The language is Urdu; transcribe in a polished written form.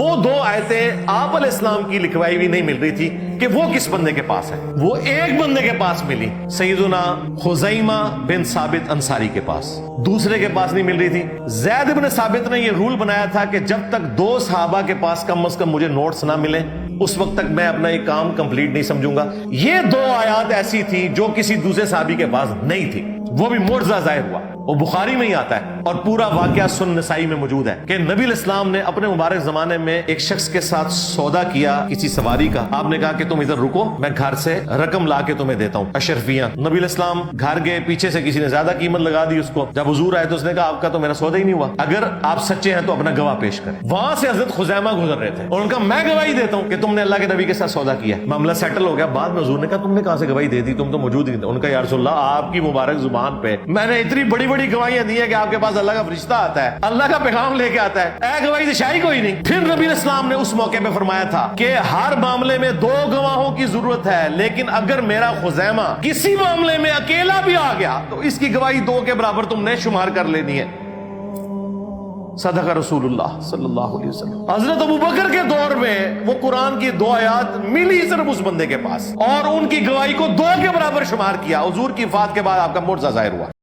وہ دو آیتیں آپ علیہ السلام کی لکھوائی ہوئی نہیں مل رہی تھی کہ وہ کس بندے کے پاس ہے، وہ ایک بندے کے پاس ملی، سیدنا خزیمہ بن ثابت انصاری کے پاس، دوسرے کے پاس نہیں مل رہی تھی۔ زید بن ثابت نے یہ رول بنایا تھا کہ جب تک 2 صحابہ کے پاس کم از کم مجھے نوٹس نہ ملیں اس وقت تک میں اپنا یہ کام کمپلیٹ نہیں سمجھوں گا۔ یہ 2 آیات ایسی تھی جو کسی دوسرے صحابی کے پاس نہیں تھی، وہ بھی معجزہ ظاہر ہوا، وہ بخاری میں ہی آتا ہے اور پورا واقعہ سنن نسائی میں موجود ہے کہ نبی علیہ السلام نے اپنے مبارک زمانے میں ایک شخص کے ساتھ سودا کیا کسی سواری کا۔ آپ نے کہا کہ تم ادھر رکو، میں گھر سے رقم لا کے تمہیں دیتا ہوں، اشرفیاں۔ نبی علیہ السلام گھر گئے، پیچھے سے کسی نے زیادہ قیمت لگا دی اس کو۔ جب حضور آئے تو اس نے کہا آپ کا تو میرا سودا ہی نہیں ہوا، اگر آپ سچے ہیں تو اپنا گواہ پیش کریں۔ وہاں سے حضرت خزیمہ گزر رہے تھے اور ان کا میں گواہی دیتا ہوں کہ تم نے اللہ کے نبی کے ساتھ سودا کیا۔ معاملہ سیٹل ہو گیا۔ بعد میں حضور نے کہا تم نے کہاں سے گواہی دے دی، تم تو موجود ہی تھے۔ ان کا یا رسول اللہ آپ کی مبارک زبان پہ میں نے اتنی بڑی بڑی گواہیاں دی ہیں کہ آپ کے پاس اللہ کا فرشتہ آتا ہے، اللہ کا پیغام لے کے آتا ہے، اے گواہی دشائی کوئی نہیں۔ پھر نبی علیہ السلام نے اس موقع پہ فرمایا تھا کہ ہر معاملے میں 2 گواہوں کی ضرورت ہے، لیکن اگر میرا خزیمہ کسی معاملے میں اکیلا بھی آ گیا تو اس کی گواہی 2 کے برابر تم نے شمار کر لینی ہے۔ صدق رسول اللہ صلی اللہ علیہ وسلم۔ حضرت ابوبکر کے دور میں وہ قرآن کی 2 آیات ملی صرف اس بندے کے پاس اور ان کی گواہی کو 2 کے برابر شمار کیا۔ حضور کی وفات کے بعد آپ کا معجزہ ظاہر ہوا۔